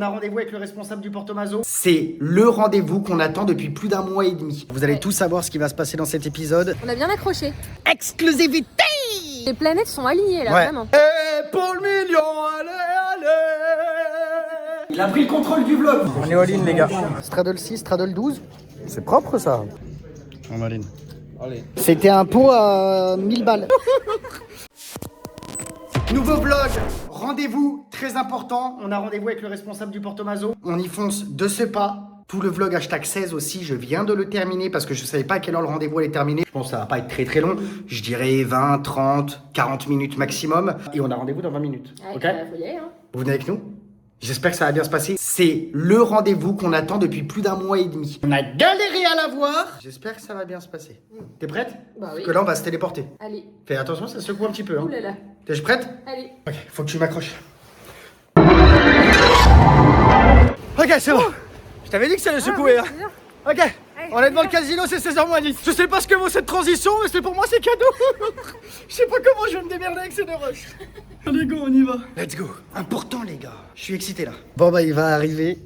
on a rendez-vous avec le responsable du Portomazo. C'est le rendez-vous qu'on attend depuis plus d'un mois et demi. Vous allez tous savoir ce qui va se passer dans cet épisode. On a bien accroché. Exclusivité! Les planètes sont alignées là, Ouais. vraiment. Et pour le million, allez, allez! Il a pris le contrôle du vlog. On est all-in, les gars. Straddle 6, Straddle 12. C'est propre, ça. On est all-in. Allez. C'était un pot à 1000 balles. Nouveau vlog, rendez-vous très important. On a rendez-vous avec le responsable du Portomazo. On y fonce de ce pas. Tout le vlog hashtag 16 aussi, je viens de le terminer parce que je savais pas à quelle heure le rendez-vous allait terminer. Je pense que ça va pas être très très long. Je dirais 20, 30, 40 minutes maximum. Et on a rendez-vous dans 20 minutes. Ouais, Ok, faut y aller, hein. vous venez avec nous? J'espère que ça va bien se passer. C'est le rendez-vous qu'on attend depuis plus d'un mois et demi. On a galéré à l'avoir. J'espère que ça va bien se passer. T'es prête? Bah oui. Parce que là, on va se téléporter. Allez. Fais attention, ça secoue un petit peu. Hein. Ouh là là. T'es prête? Allez. Ok, faut que tu m'accroches. Ok, c'est bon. Je t'avais dit que ça allait secouer. Hein. Ok, on est devant le casino, c'est 16h moins 10. Je sais pas ce que vaut cette transition, mais c'est pour moi, c'est cadeau. Je sais pas comment je vais me démerder avec ces deux rushs. Allez, go, on y va. Let's go. Important, les gars. Je suis excité là. Bon, bah, il va arriver.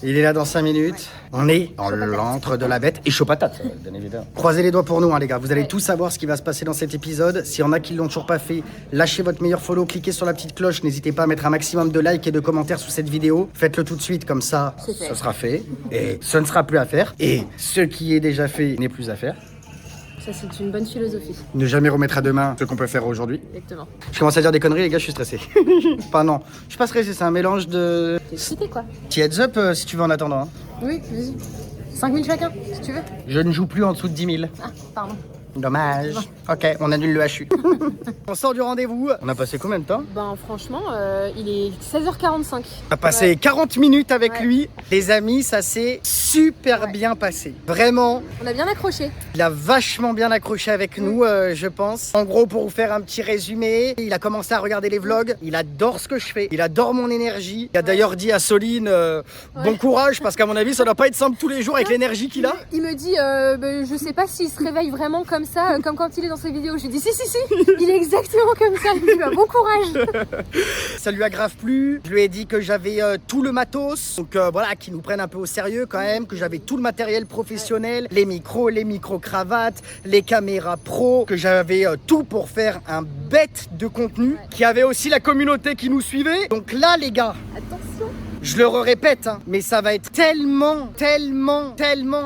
Il est là dans 5 minutes. On est dans l'antre de la bête. Et chaud patate, bien évidemment. Croisez les doigts pour nous, hein, les gars. Vous allez tous savoir ce qui va se passer dans cet épisode. S'il y en a qui l'ont toujours pas fait, lâchez votre meilleur follow, cliquez sur la petite cloche. N'hésitez pas à mettre un maximum de likes et de commentaires sous cette vidéo. Faites-le tout de suite, comme ça, C'est fait. ce sera fait. Et ce ne sera plus à faire. Et ce qui est déjà fait n'est plus à faire. Ça, c'est une bonne philosophie. Ne jamais remettre à demain ce qu'on peut faire aujourd'hui. Exactement. Je commence à dire des conneries, les gars, je suis stressé. Enfin, non, je suis pas stressé, c'est un mélange de. T'es excité, quoi. Petit heads up si tu veux en attendant. Hein. Oui, vas-y. 5000 chacun, si tu veux. Je ne joue plus en dessous de 10 000. Ah, pardon. Dommage. Ok, on annule le HU. On sort du rendez-vous. On a passé combien de temps? Ben, franchement, il est 16h45. On a passé 40 minutes avec Ouais. lui. Les amis, ça s'est super Ouais. bien passé. Vraiment, On a bien accroché. il a vachement bien accroché avec nous, je pense. En gros, pour vous faire un petit résumé, il a commencé à regarder les vlogs. Il adore ce que je fais. Il adore mon énergie. Il a d'ailleurs dit à Soline, bon courage, parce qu'à mon avis, ça doit pas être simple tous les jours avec l'énergie qu'il a. Il me dit, ben, je sais pas s'il se réveille vraiment comme ça, comme quand il est dans ses vidéos. Je lui dis, si, il est exactement comme ça. Il me dit, ben, bon courage. Ça lui a grave plu. Je lui ai dit que j'avais tout le matos. Donc voilà, qu'ils nous prennent un peu au sérieux quand même. Que j'avais tout le matériel professionnel. Les micro-cravates, les caméras pro. Que j'avais tout pour faire un bête de contenu. Qu'il y avait aussi la communauté qui nous suivait. Donc là, les gars, Attention. je le répète, hein, mais ça va être tellement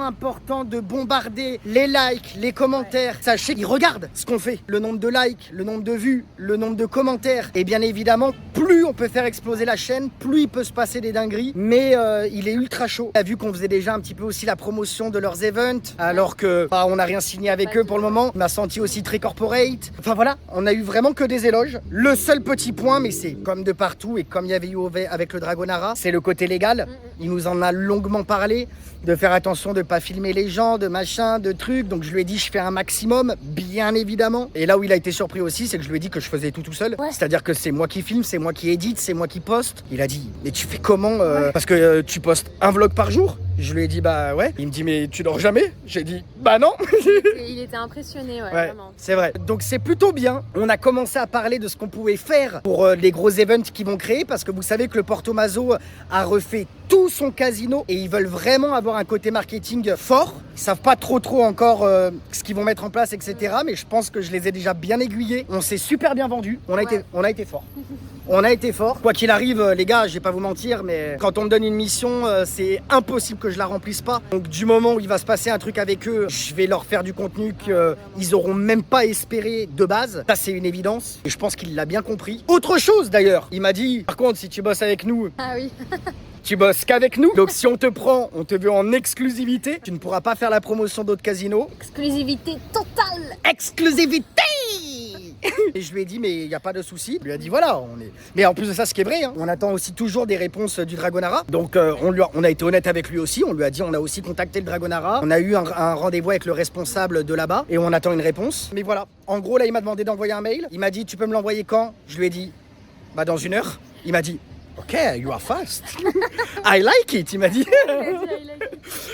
important de bombarder les likes, les commentaires. Sachez qu'ils regardent ce qu'on fait. Le nombre de likes, le nombre de vues, le nombre de commentaires. Et bien évidemment, plus on peut faire exploser la chaîne, plus il peut se passer des dingueries. Mais il est ultra chaud. On a vu qu'on faisait déjà un petit peu aussi la promotion de leurs events, alors que on n'a rien signé avec eux pour le moment. On a senti aussi très corporate. Enfin voilà, on a eu vraiment que des éloges. Le seul petit point, mais c'est comme de partout et comme il y avait eu avec le Dragonara, c'est le côté légal. Il nous en a longuement parlé, de faire attention de pas filmer les gens, de machin, de trucs. Donc je lui ai dit je fais un maximum, bien évidemment. Et là où il a été surpris aussi, c'est que je lui ai dit que je faisais tout seul. Ouais. C'est-à-dire que c'est moi qui filme, c'est moi qui édite, c'est moi qui poste. Il a dit mais tu fais comment parce que tu postes un vlog par jour. Je lui ai dit bah ouais. Il me dit mais tu dors jamais. J'ai dit bah non. Et il était impressionné, ouais, Ouais, vraiment. c'est vrai. Donc c'est plutôt bien. On a commencé à parler de ce qu'on pouvait faire pour les gros events qu'ils vont créer parce que vous savez que le Portomazo a refait tout son casino et ils veulent vraiment avoir un côté marketing fort. Ils savent pas trop encore ce qu'ils vont mettre en place, etc. Mais je pense que je les ai déjà bien aiguillés. On s'est super bien vendu. On a été fort. On a été fort. Quoi qu'il arrive, les gars, je vais pas vous mentir, mais quand on me donne une mission, c'est impossible que je la remplisse pas. Donc du moment où il va se passer un truc avec eux, je vais leur faire du contenu qu'ils auront même pas espéré de base. Ça, c'est une évidence. Et je pense qu'il l'a bien compris. Autre chose d'ailleurs, il m'a dit, par contre, si tu bosses avec nous, Ah oui. tu bosses qu'avec nous. Donc si on te prend, on te veut en exclusivité. Tu ne pourras pas faire la promotion d'autres casinos. Exclusivité totale. Exclusivité. Et je lui ai dit mais il n'y a pas de souci. Il lui a dit voilà, on est. Mais en plus de ça, ce qui est vrai, hein, on attend aussi toujours des réponses du Dragonara. Donc on a été honnête avec lui aussi. On lui a dit on a aussi contacté le Dragonara. On a eu un rendez-vous avec le responsable de là-bas et on attend une réponse. Mais voilà. En gros là, il m'a demandé d'envoyer un mail. Il m'a dit tu peux me l'envoyer quand? Je lui ai dit bah dans 1 heure. Il m'a dit ok, you are fast. I like it, il m'a dit.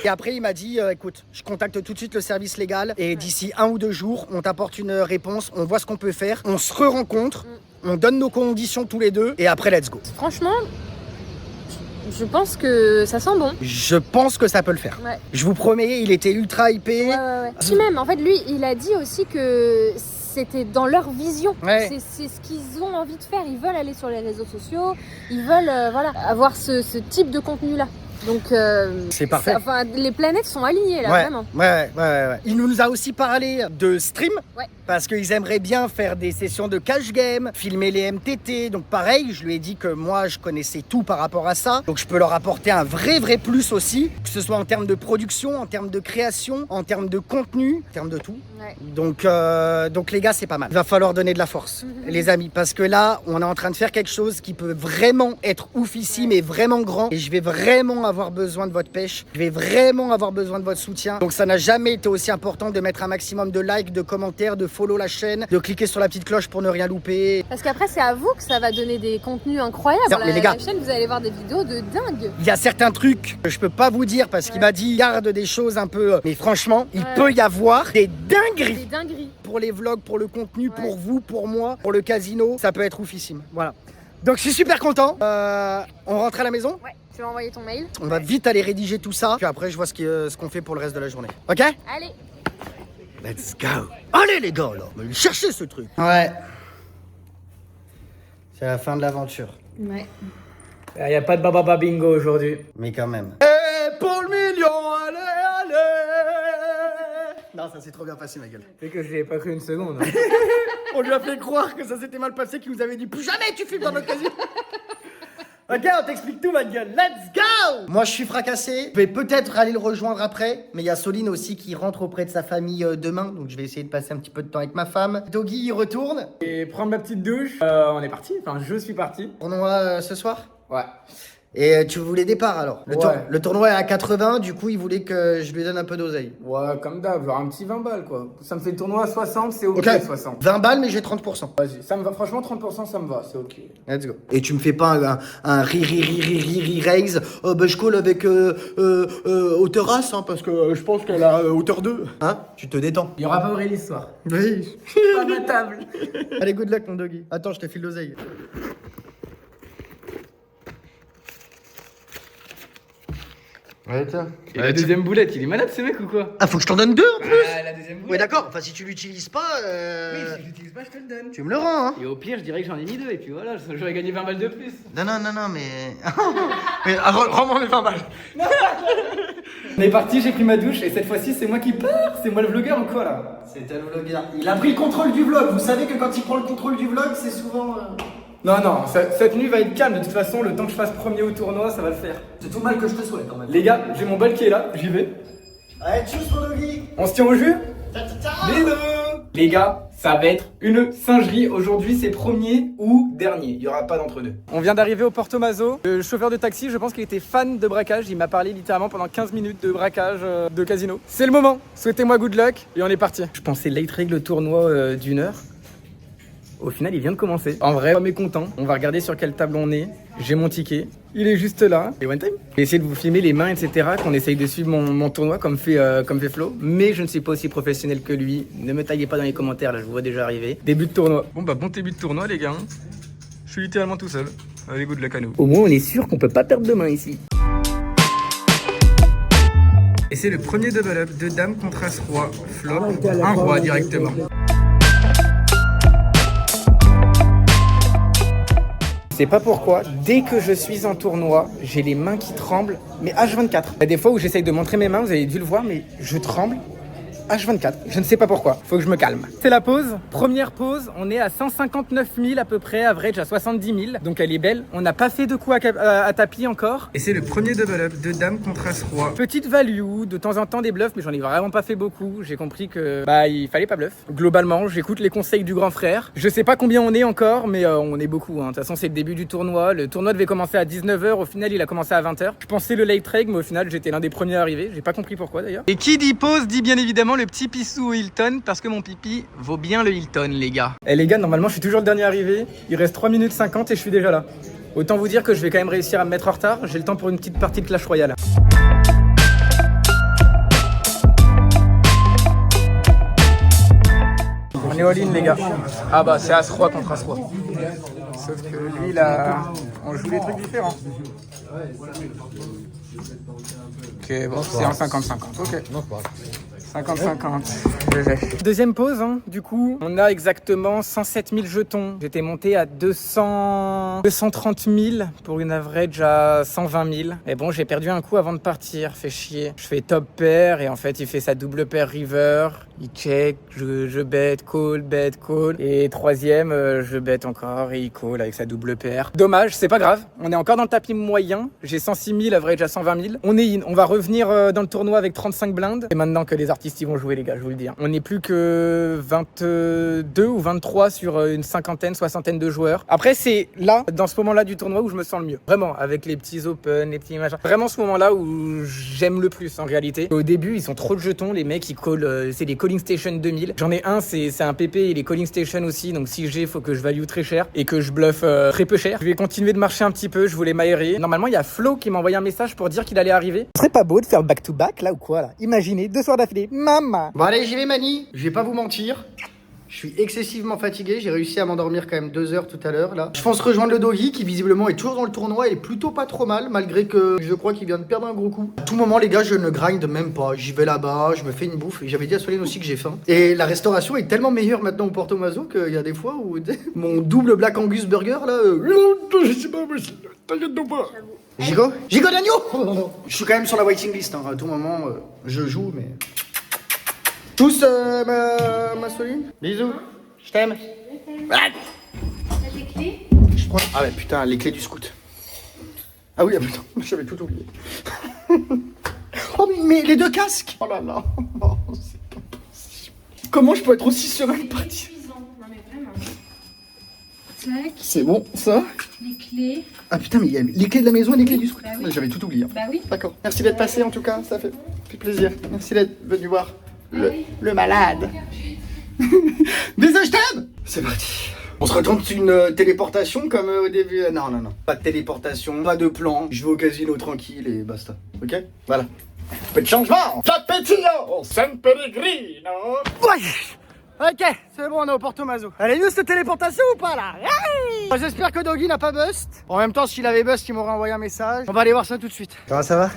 Et après, il m'a dit, écoute, je contacte tout de suite le service légal et d'ici 1 ou 2 jours, on t'apporte une réponse, on voit ce qu'on peut faire, on se re-rencontre, on donne nos conditions tous les deux et après, let's go. Franchement, Je pense que ça sent bon. Je pense que ça peut le faire. Ouais. Je vous promets, il était ultra hypé. Ouais. Puis même, en fait, lui, il a dit aussi que c'était dans leur vision. Ouais. C'est ce qu'ils ont envie de faire. Ils veulent aller sur les réseaux sociaux. Ils veulent avoir ce type de contenu-là. Donc, c'est parfait. Enfin, les planètes sont alignées là, vraiment. Ouais. Il nous a aussi parlé de stream. Ouais. Parce qu'ils aimeraient bien faire des sessions de cash game, filmer les MTT. Donc pareil, je lui ai dit que moi, je connaissais tout par rapport à ça. Donc je peux leur apporter un vrai plus aussi. Que ce soit en termes de production, en termes de création, en termes de contenu, en termes de tout. Ouais. Donc les gars, c'est pas mal. Il va falloir donner de la force, les amis. Parce que là, on est en train de faire quelque chose qui peut vraiment être oufissime et vraiment grand. Et je vais vraiment avoir besoin de votre pêche. Je vais vraiment avoir besoin de votre soutien. Donc ça n'a jamais été aussi important de mettre un maximum de likes, de commentaires, de follow la chaîne, de cliquer sur la petite cloche pour ne rien louper. Parce qu'après, c'est à vous que ça va donner des contenus incroyables. Non, mais les gars, la chaîne, vous allez voir des vidéos de dingue. Il y a certains trucs que je peux pas vous dire parce qu'il m'a dit garde des choses un peu. Mais franchement, il peut y avoir des dingueries. Des dingueries. Pour les vlogs, pour le contenu, pour vous, pour moi, pour le casino, ça peut être oufissime. Voilà. Donc je suis super content. On rentre à la maison. Ouais. Tu vas envoyer ton mail. On va vite aller rédiger tout ça. Puis après, je vois ce qu'on fait pour le reste de la journée. Ok? Allez. Let's go. Allez les gars, là, on va chercher ce truc. Ouais. C'est la fin de l'aventure. Ouais. Il n'y a pas de bababa bingo aujourd'hui. Mais quand même. Et pour le million, allez. Non, ça s'est trop bien passé, ma gueule. C'est que je n'y ai pas cru une seconde. Hein. On lui a fait croire que ça s'était mal passé, qu'il nous avait dit plus jamais tu filmes dans notre casino. Ok, on t'explique tout, ma gueule. Let's go! Moi, je suis fracassé. Je vais peut-être aller le rejoindre après. Mais il y a Soline aussi qui rentre auprès de sa famille demain. Donc, je vais essayer de passer un petit peu de temps avec ma femme. Doggy, il retourne. Et prendre ma petite douche. On est parti. Enfin, je suis parti. Tournoi ce soir? Ouais. Et tu voulais départ alors? Ouais. Le tournoi est à 80, du coup, il voulait que je lui donne un peu d'oseille. Ouais, comme d'hab, genre un petit 20 balles quoi. Ça me fait le tournoi à 60, c'est ok, 60. 20 balles, mais j'ai 30%. Vas-y, ça me va, franchement 30% ça me va, c'est ok. Let's go. Et tu me fais pas un raise. Bah, je colle avec hauteur as, hein, parce que je pense qu'elle a hauteur 2. Hein? Tu te détends. Il y aura pas Aurélie ce soir. Oui. Pas ma table. Allez, good luck, mon doggy. Attends, je te file l'oseille. Ouais, tiens. Et la deuxième boulette, il est malade ce mec ou quoi? Ah, faut que je t'en donne deux en plus? Ah, la deuxième boulette. Ouais, d'accord. Enfin, si tu l'utilises pas. Oui, si je l'utilise pas, je te le donne. Tu me le rends, hein? Et au pire, je dirais que j'en ai mis deux, et puis voilà, j'aurais gagné 20 balles de plus. Non, mais. Mais rends-moi mes 20 balles. On est parti, j'ai pris ma douche, et cette fois-ci, c'est moi qui pars. C'est moi le vlogueur ou quoi là? C'était le vlogueur. Il a pris le contrôle du vlog. Vous savez que quand il prend le contrôle du vlog, c'est souvent. Non, cette nuit va être calme. De toute façon, le temps que je fasse premier au tournoi, ça va le faire. C'est tout mal que je te souhaite quand même. Les gars, j'ai mon bol qui est là, j'y vais. Allez, tchuss, mon doggy. On se tient au jus? Ciao. Bisous. Les gars, ça va être une singerie. Aujourd'hui, c'est premier ou dernier. Il n'y aura pas d'entre-deux. On vient d'arriver au Porto Maso. Le chauffeur de taxi, je pense qu'il était fan de braquage. Il m'a parlé littéralement pendant 15 minutes de braquage de casino. C'est le moment. Souhaitez-moi good luck et on est parti. Je pensais late règle le tournoi d'une heure. Au final, il vient de commencer. En vrai, pas mécontent. On va regarder sur quelle table on est. J'ai mon ticket. Il est juste là. Et one time. J'ai essayé de vous filmer les mains, etc. Qu'on essaye de suivre mon tournoi comme fait Flo. Mais je ne suis pas aussi professionnel que lui. Ne me taillez pas dans les commentaires, là, je vous vois déjà arriver. Début de tournoi. Bon début de tournoi, les gars. Je suis littéralement tout seul. Allez, good luck à nous. Au moins, on est sûr qu'on peut pas perdre de main ici. Et c'est le premier double up de dame contre as-roi. Flop, un roi directement. Je sais pas pourquoi, dès que je suis en tournoi, j'ai les mains qui tremblent, mais H24. Il y a des fois où j'essaye de montrer mes mains, vous avez dû le voir, mais je tremble H24. Je ne sais pas pourquoi, faut que je me calme. C'est la pause, première pause, on est à 159 000 à peu près, average à 70 000, donc elle est belle. On n'a pas fait de coup à tapis encore. Et c'est le premier double up de dame contre as-roi. Petite value, de temps en temps des bluffs, mais j'en ai vraiment pas fait beaucoup. J'ai compris que il fallait pas bluff. Globalement, j'écoute les conseils du grand frère. Je sais pas combien on est encore, mais on est beaucoup. Hein. De toute façon, c'est le début du tournoi. Le tournoi devait commencer à 19h, au final il a commencé à 20h. Je pensais le late reg, mais au final j'étais l'un des premiers à arriver. J'ai pas compris pourquoi d'ailleurs. Et qui dit pause dit bien évidemment le petit pissou au Hilton, parce que mon pipi vaut bien le Hilton, les gars. Eh les gars, normalement je suis toujours le dernier arrivé. Il reste 3 minutes 50 et je suis déjà là. Autant vous dire que je vais quand même réussir à me mettre en retard. J'ai le temps pour une petite partie de Clash Royale. On est all-in, les gars. Ah bah c'est As-Roi contre As-Roi. Sauf que lui là, on joue des trucs différents. Ok, bon, c'est en 50-50. Ok. 50-50. Deuxième pause, hein. Du coup, on a exactement 107 000 jetons. J'étais monté à 230 000 pour une average à 120 000. Et bon, j'ai perdu un coup avant de partir. Fait chier. Je fais top pair et en fait, il fait sa double pair river. Il check, je bet, call. Et troisième, je bet encore et il call avec sa double pair. Dommage, c'est pas grave. On est encore dans le tapis moyen. J'ai 106 000, average à 120 000. On est in. On va revenir dans le tournoi avec 35 blindes. Et maintenant que les artistes y vont jouer, les gars, je vous le dis. On n'est plus que 22 ou 23 sur une cinquantaine, soixantaine de joueurs. Après, c'est là, dans ce moment-là du tournoi où je me sens le mieux. Vraiment, avec les petits open, les petits machins. Vraiment ce moment-là où j'aime le plus en réalité. Au début, ils sont trop de jetons. Les mecs, ils call, c'est des Calling Station 2000. J'en ai un, c'est un PP et les Calling Station aussi. Donc si j'ai, faut que je value très cher et que je bluffe très peu cher. Je vais continuer de marcher un petit peu. Je voulais m'aérer. Normalement, il y a Flo qui m'a envoyé un message pour dire qu'il allait arriver. Ce serait pas beau de faire back-to-back là ou quoi là? Imaginez, 2 soirs d'affilée. Maman. Bon allez, j'y vais Mani. Je vais pas vous mentir. Je suis excessivement fatigué. J'ai réussi à m'endormir quand même 2 heures tout à l'heure là. Je pense rejoindre le Doggy qui visiblement est toujours dans le tournoi et plutôt pas trop mal malgré que je crois qu'il vient de perdre un gros coup. À tout moment les gars, je ne grind même pas. J'y vais là-bas, je me fais une bouffe et j'avais dit à Solène aussi que j'ai faim. Et la restauration est tellement meilleure maintenant au Porto Mazo qu'il y a des fois où mon double Black Angus Burger là. Je sais pas, t'inquiète donc pas. Gigo d'agneau. Je suis quand même sur la waiting list. Hein. À tout moment, je joue mais. Tous ma Soline. Bisous. Je t'aime. T'as tes clés? Je prends... Ah ouais putain, les clés du scout. Ah oui, ah, putain, j'avais tout oublié. Oh mais les 2 casques. Oh là là. Oh, c'est pas possible. Comment je peux être aussi serein de partir? Non mais vraiment. Tac. C'est bon, ça. Les clés. Ah putain, mais il y a les clés de la maison et les clés du scout. Bah oui. J'avais tout oublié. Bah oui. D'accord. Merci d'être passé en tout cas, ça fait plaisir. Merci d'être venu voir Oui. le malade. Bisous, je t'aime. C'est parti. On se retente une téléportation comme au début. Non. Pas de téléportation, pas de plan. Je vais au casino tranquille et basta. Ok? Voilà. Peu de changement. Tapetio San Pellegrino. Ouais. Ok, c'est bon, on est au Porto Mazo. Elle est où cette téléportation ou pas là? Hey, j'espère que Doggy n'a pas bust. En même temps, s'il avait bust, il m'aurait envoyé un message. On va aller voir ça tout de suite. Comment ça va?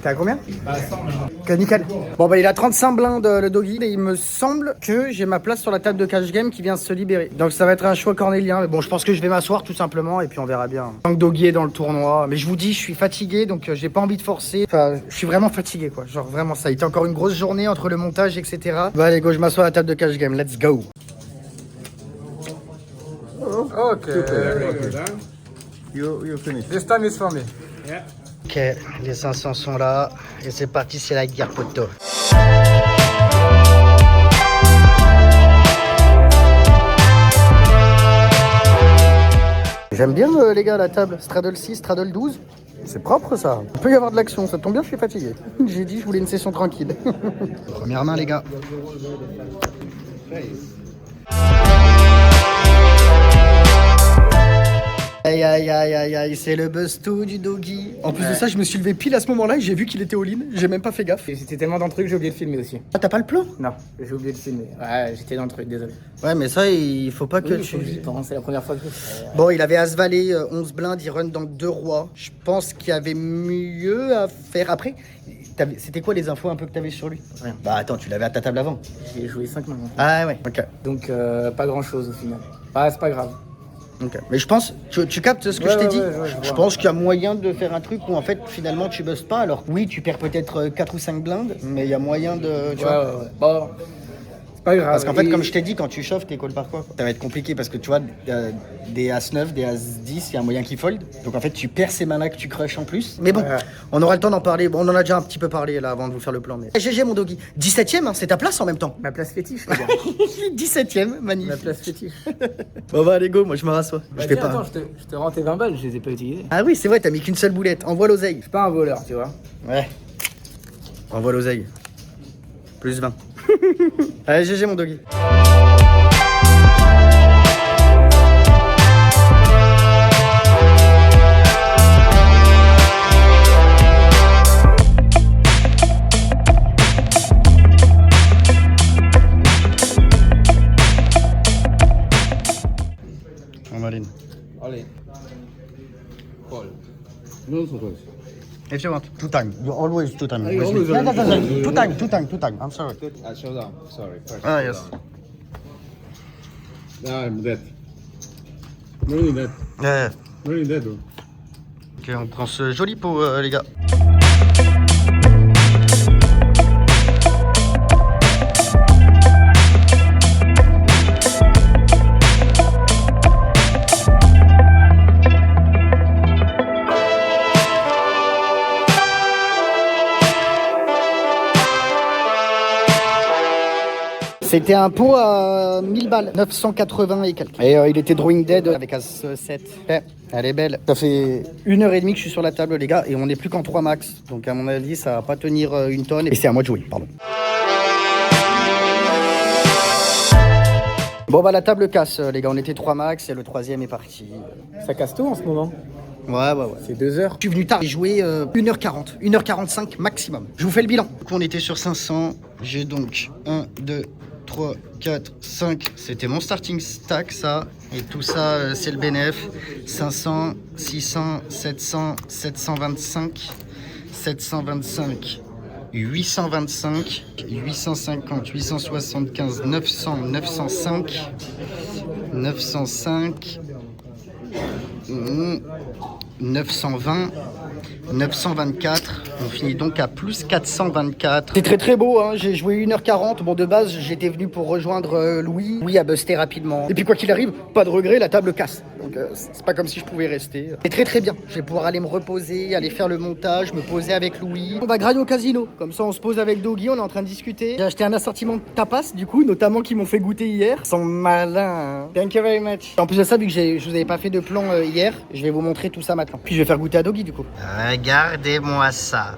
T'es à combien? Bah 100 maintenant. Nickel. Bon bah il a 35 blindes le Doggy et il me semble que j'ai ma place sur la table de cash game qui vient de se libérer. Donc ça va être un choix cornélien. Mais bon, je pense que je vais m'asseoir tout simplement et puis on verra bien. Tant que Doggy est dans le tournoi. Mais je vous dis, je suis fatigué donc j'ai pas envie de forcer. Enfin, je suis vraiment fatigué quoi. Genre vraiment, ça a été encore une grosse journée entre le montage, etc. Bah allez go, je m'assois à la table de cash game. Let's go. Ok. You finish. This time is for me. Ok, les 500 sont là et c'est parti, c'est la guerre poteau. J'aime bien les gars la table, straddle 6, straddle 12. C'est propre ça. Il peut y avoir de l'action, ça tombe bien, je suis fatigué. J'ai dit je voulais une session tranquille. Première main les gars. Aïe, c'est le busto du Doggy. En plus de ça, je me suis levé pile à ce moment-là et j'ai vu qu'il était all-in. J'ai même pas fait gaffe. C'était tellement dans le truc, j'ai oublié de filmer aussi. Ah, t'as pas le plan? Non, j'ai oublié de filmer. Ouais, j'étais dans le truc, désolé. Ouais, mais ça, il faut pas que Oui, tu... c'est la première fois que je fais. Bon, il avait As-Valet, 11 blindes, il run dans 2 rois. Je pense qu'il y avait mieux à faire. Après, c'était quoi les infos un peu que t'avais sur lui? Rien. Bah attends, tu l'avais à ta table avant. J'ai joué 5 mains. Ah ouais, ok. Donc pas grand chose au final. Bah c'est pas grave. Ok. Mais je pense, tu captes ce que je t'ai dit? Je Je pense qu'il y a moyen de faire un truc où en fait finalement tu bustes pas. Alors oui, tu perds peut-être 4 ou 5 blindes, mais il y a moyen de... Tu vois. Bon, c'est pas grave. Parce qu'en fait, comme je t'ai dit, quand tu chauffes, t'es call par quoi? Ça va être compliqué parce que tu vois, des As-9, des As-10, il y a un moyen qui fold. Donc en fait, tu perds ces manas que tu crush en plus. Mais bon, on aura le temps d'en parler. Bon, on en a déjà un petit peu parlé là avant de vous faire le plan. Mais... GG mon Doggy. 17ème, hein, c'est ta place en même temps. Ma place fétiche, les gars. 17ème, magnifique. Ma place fétiche. Bon bah allez go, moi je me rassois. Bah, je vais tiens, pas. attends, je te rends tes 20 balles, je les ai pas utilisées. Ah oui, c'est vrai, t'as mis qu'une seule boulette. Envoie l'oseille. Je suis pas un voleur, tu vois. Ouais. Envoie l'oseille. Plus 20. Allez, GG mon Doggy. Allez. Call. No surprise. If you want. Two time. You always two time. You always Yeah, are- that's right. Two time, two time, two time. I'm sorry. Show down. Sorry. First, Ah, show yes. down. Now I'm dead. Really dead. Yeah. Really dead, bro. Ok, on prend ce joli pot, les gars. C'était un pot à 1000 balles, 980 et quelques. Et il était drawing dead avec As-7. Ouais, elle est belle. Ça fait 1h30 que je suis sur la table, les gars, et on n'est plus qu'en 3 max. Donc à mon avis, ça va pas tenir une tonne. Et c'est à moi de jouer, pardon. Bon bah la table casse, les gars, on était 3 max et le troisième est parti. Ça casse tout en ce moment. Ouais. C'est 2 heures. Je suis venu tard, j'ai joué 1h40, 1h45 maximum. Je vous fais le bilan. Du coup, on était sur 500. J'ai donc 1, 2, 3, 4, 5. C'était mon starting stack, ça. Et tout ça, c'est le BNF. 500, 600, 700, 725, 725, 825, 850, 875, 900, 905, 905, 920, 924, on finit donc à plus 424. C'est très très beau, hein. J'ai joué 1h40. Bon, de base, j'étais venu pour rejoindre Louis. Louis a busté rapidement. Et puis, quoi qu'il arrive, pas de regret, la table casse. Donc, c'est pas comme si je pouvais rester. C'est très très bien. Je vais pouvoir aller me reposer, aller faire le montage, me poser avec Louis. On va grailler au casino. Comme ça, on se pose avec Doggy, on est en train de discuter. J'ai acheté un assortiment de tapas, du coup, notamment qui m'ont fait goûter hier. Ils sont malins, hein. Thank you very much. En plus de ça, vu que je vous avais pas fait de plan hier, je vais vous montrer tout ça maintenant. Puis, je vais faire goûter à Doggy, du coup. Regardez-moi ça.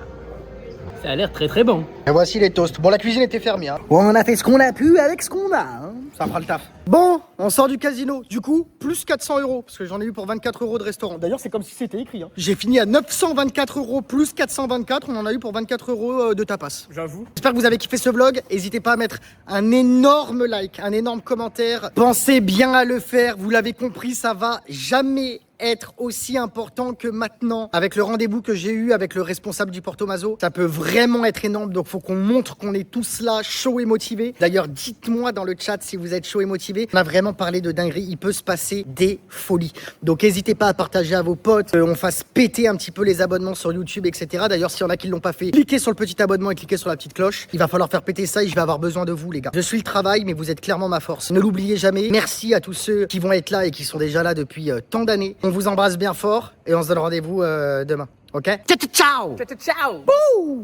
Ça a l'air très très bon. Et voici les toasts. Bon, la cuisine était fermée, hein. Bon, on a fait ce qu'on a pu avec ce qu'on a, hein. Ça fera le taf. Bon, on sort du casino. Du coup, plus 400 €. Parce que j'en ai eu pour 24 € de restaurant. D'ailleurs, c'est comme si c'était écrit, hein. J'ai fini à 924 € plus 424. On en a eu pour 24 € de tapas. J'avoue. J'espère que vous avez kiffé ce vlog. N'hésitez pas à mettre un énorme like, un énorme commentaire. Pensez bien à le faire. Vous l'avez compris, ça va jamais être aussi important que maintenant. Avec le rendez-vous que j'ai eu avec le responsable du Porto Mazo, ça peut vraiment être énorme. Donc faut qu'on montre qu'on est tous là, chaud et motivés. D'ailleurs, dites-moi dans le chat si vous êtes chaud et motivé. On a vraiment parlé de dinguerie. Il peut se passer des folies. Donc n'hésitez pas à partager à vos potes, on fasse péter un petit peu les abonnements sur YouTube, etc. D'ailleurs, s'il y en a qui l'ont pas fait, cliquez sur le petit abonnement et cliquez sur la petite cloche. Il va falloir faire péter ça et je vais avoir besoin de vous, les gars. Je suis le travail, mais vous êtes clairement ma force. Ne l'oubliez jamais. Merci à tous ceux qui vont être là et qui sont déjà là depuis tant d'années. On vous embrasse bien fort et on se donne rendez-vous demain. Ok? Ciao! Ciao. Bouh!